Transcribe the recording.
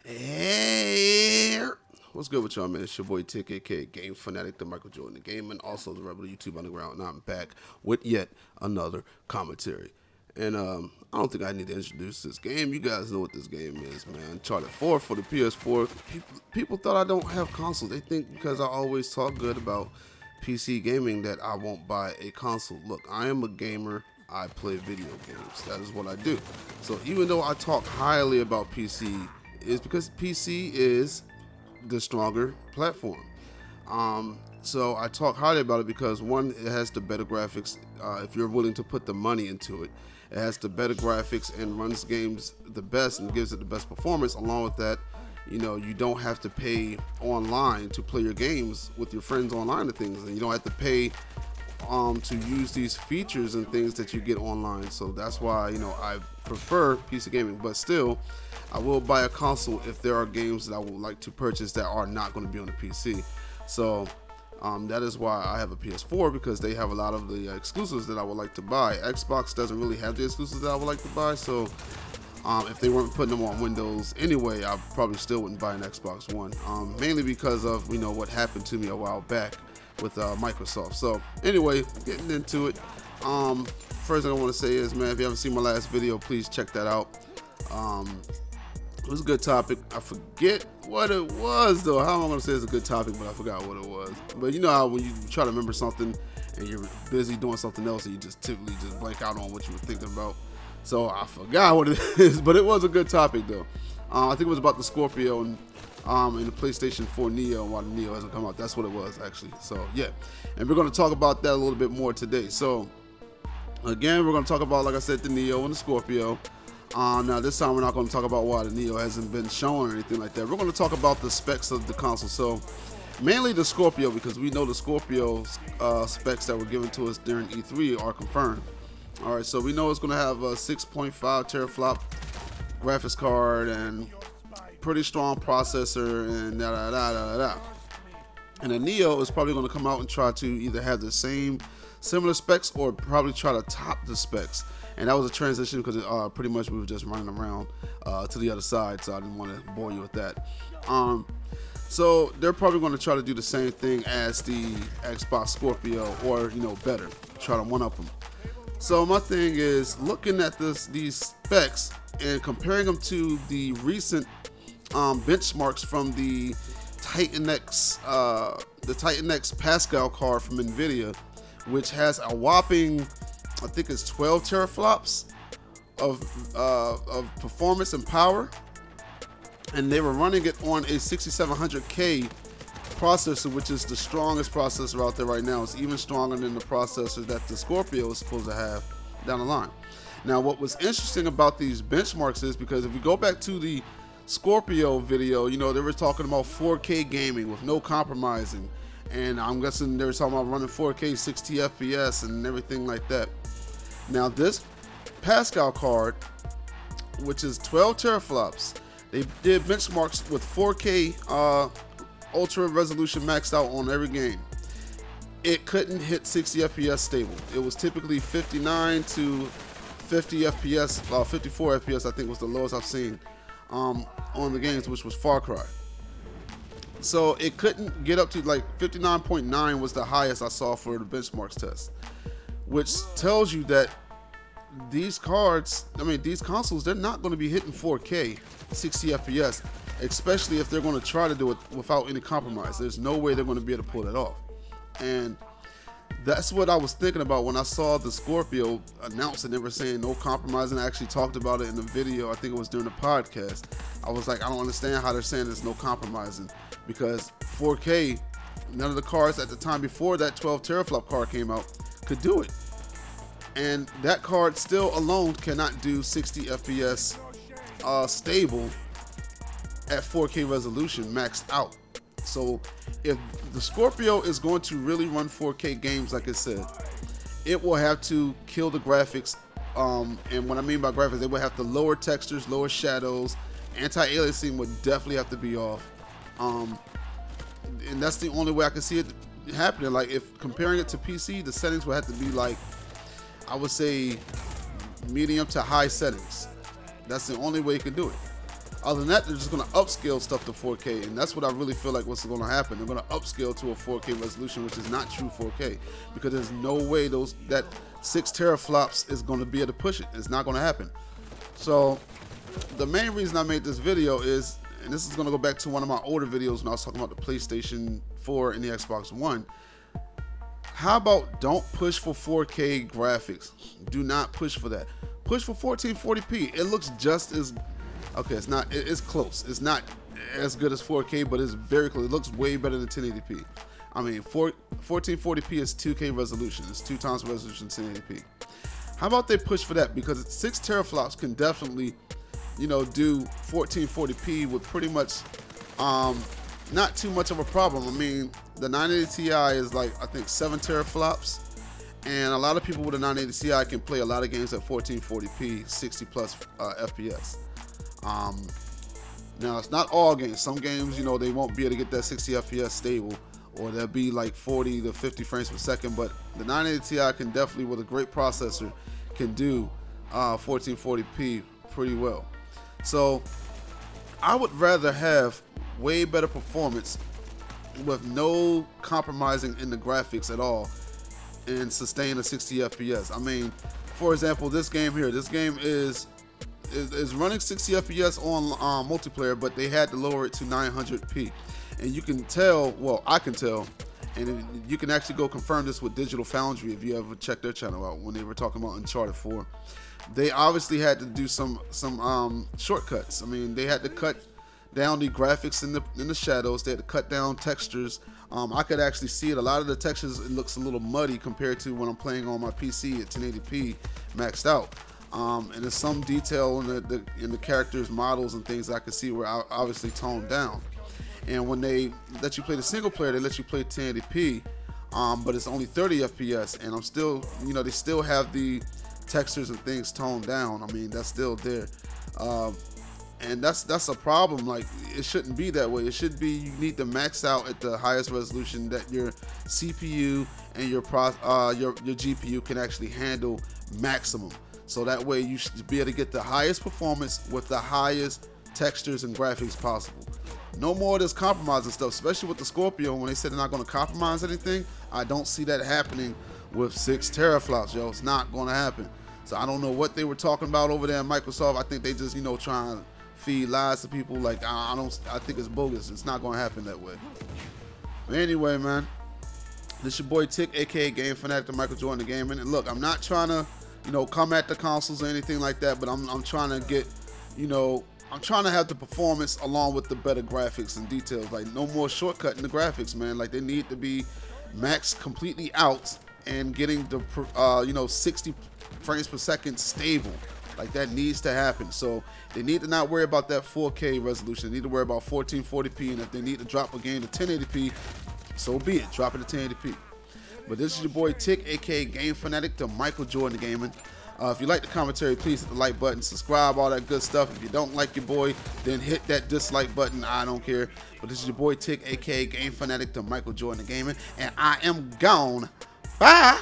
Hey, what's good with y'all, man? It's your boy Tick, aka Game Fanatic, the Michael Jordan, the game, and also the Rebel YouTube Underground. And I'm back with yet another commentary. And I don't think I need to introduce this game. You guys know what this game is, man. Uncharted 4 for the PS4. People thought I don't have consoles. They think because I always talk good about PC gaming that I won't buy a console. Look, I am a gamer. I play video games. That is what I do. So even though I talk highly about PC, it's because PC is the stronger platform. So I talk highly about it because one, it has the better graphics. If you're willing to put the money into it, it has the better graphics and runs games the best and gives it the best performance. Along with that, you don't have to pay online to play your games with your friends online and things, and you don't have to pay to use these features and things that you get online. So that's why I prefer PC gaming, but still I will buy a console if there are games that I would like to purchase that are not going to be on the PC. So that is why I have a PS4, because they have a lot of the exclusives that I would like to buy. Xbox doesn't really have the exclusives that I would like to buy, so if they weren't putting them on Windows anyway, I probably still wouldn't buy an Xbox One, mainly because of what happened to me a while back with Microsoft. So anyway, getting into it, first thing I want to say is, man, if you haven't seen my last video, please check that out. It was a good topic. I forget what it was, though. How am I going to say it's a good topic, but I forgot what it was. But you know how when you try to remember something and you're busy doing something else and you just typically just blank out on what you were thinking about. So I forgot what it is, but it was a good topic, though. I think it was about the Scorpio and the PlayStation 4 Neo, and why the Neo hasn't come out. That's what it was, actually. So yeah, and we're going to talk about that a little bit more today. So again, we're going to talk about, like I said, the Neo and the Scorpio. Now this time we're not going to talk about why the Neo hasn't been shown or anything like that. We're going to talk about the specs of the console. So mainly the Scorpio, because we know the Scorpio specs that were given to us during E3 are confirmed. All right, so we know it's going to have a 6.5 teraflop graphics card and pretty strong processor and da. And the Neo is probably going to come out and try to either have the similar specs or probably try to top the specs. And that was a transition because pretty much we were just running around to the other side, so I didn't want to bore you with that. So they're probably going to try to do the same thing as the Xbox Scorpio, or better, try to one-up them. So my thing is looking at these specs and comparing them to the recent benchmarks from the Titan X Pascal card from NVIDIA, which has a whopping, I think it's 12 teraflops of performance and power, and they were running it on a 6700K processor, which is the strongest processor out there right now. It's even stronger than the processor that the Scorpio is supposed to have down the line. Now, what was interesting about these benchmarks is, because if we go back to the Scorpio video, they were talking about 4K gaming with no compromising, and I'm guessing they were talking about running 4K 60 FPS and everything like that. Now this Pascal card, which is 12 teraflops, they did benchmarks with 4K ultra resolution maxed out on every game. It couldn't hit 60 FPS stable. It was typically 59 to 50 FPS, 54 FPS I think was the lowest I've seen on the games, which was Far Cry. So it couldn't get up to like 59.9 was the highest I saw for the benchmarks test, which tells you that these consoles, they're not going to be hitting 4K 60 FPS, especially if they're going to try to do it without any compromise. There's no way they're going to be able to pull that off. And that's what I was thinking about when I saw the Scorpio announced and they were saying no compromise, and I actually talked about it in the video. I think it was during the podcast. I was like, I don't understand how they're saying there's no compromising, because 4K, none of the cards at the time before that 12 teraflop card came out could do it. And that card still alone cannot do 60 FPS stable at 4K resolution maxed out. So if the Scorpio is going to really run 4K games, like I said, it will have to kill the graphics. And what I mean by graphics, they will have to lower textures, lower shadows. Anti-aliasing would definitely have to be off. And that's the only way I can see it happening. Like, if comparing it to PC, the settings would have to be like, I would say medium to high settings. That's the only way you can do it. Other than that, they're just going to upscale stuff to 4K, and that's what I really feel like what's going to happen. They're going to upscale to a 4K resolution, which is not true 4K, because there's no way that 6 teraflops is going to be able to push it. It's not going to happen. So the main reason I made this video is, and this is going to go back to one of my older videos when I was talking about the PlayStation 4 and the Xbox One. How about don't push for 4K graphics? Do not push for that. Push for 1440p. It looks just as okay. It's not. It's close. It's not as good as 4K, but it's very close. It looks way better than 1080p. I mean, 1440p is 2K resolution. It's 2 times resolution 1080p. How about they push for that? Because 6 teraflops can definitely, you know, do 1440p with pretty much not too much of a problem. I mean, the 980 Ti is like, I think 7 teraflops, and a lot of people with a 980 Ti can play a lot of games at 1440p, 60 plus FPS. Now, it's not all games. Some games, you know, they won't be able to get that 60 FPS stable, or they'll be like 40 to 50 frames per second, but the 980 Ti can definitely, with a great processor, can do 1440p pretty well. So I would rather have way better performance with no compromising in the graphics at all and sustain a 60 FPS. I mean, for example, this game here, this game is running 60 FPS on multiplayer, but they had to lower it to 900p. And you can tell, well, I can tell, and you can actually go confirm this with Digital Foundry if you ever check their channel out when they were talking about Uncharted 4. They obviously had to do some shortcuts. I mean, they had to cut down the graphics in the shadows. They had to cut down textures. I could actually see it. A lot of the textures, it looks a little muddy compared to when I'm playing on my PC at 1080p maxed out. And there's some detail in the characters, models, and things I could see were obviously toned down. And when they let you play the single player, they let you play 1080p, but it's only 30 FPS, and I'm still, you know, they still have the textures and things toned down. I mean, that's still there, and that's a problem. Like, it shouldn't be that way. It should be, you need to max out at the highest resolution that your CPU and your GPU can actually handle maximum. So that way you should be able to get the highest performance with the highest textures and graphics possible. No more of this compromising stuff, especially with the Scorpio. When they said they're not going to compromise anything, I don't see that happening with 6 teraflops, yo. It's not going to happen. So I don't know what they were talking about over there at Microsoft. I think they just, you know, trying to feed lies to people. Like, I think it's bogus. It's not going to happen that way. But anyway, man, this your boy Tick, aka Game Fanatic, the Michael Jordan the Gaming. And look, I'm not trying to, you know, come at the consoles or anything like that, but I'm trying to get, you know, I'm trying to have the performance along with the better graphics and details. Like, no more shortcutting the graphics, man. Like, they need to be maxed completely out and getting the, you know, 60 frames per second stable. Like, that needs to happen. So they need to not worry about that 4K resolution. They need to worry about 1440p, and if they need to drop a game to 1080p, so be it. Drop it to 1080p. But this is your boy Tick, aka Game Fanatic, the Michael Jordan Gaming. If you like the commentary, please hit the like button, subscribe, all that good stuff. If you don't like your boy, then hit that dislike button. I don't care. But this is your boy Tick, aka Game Fanatic, the Michael Jordan Gaming, and I am gone. Bye.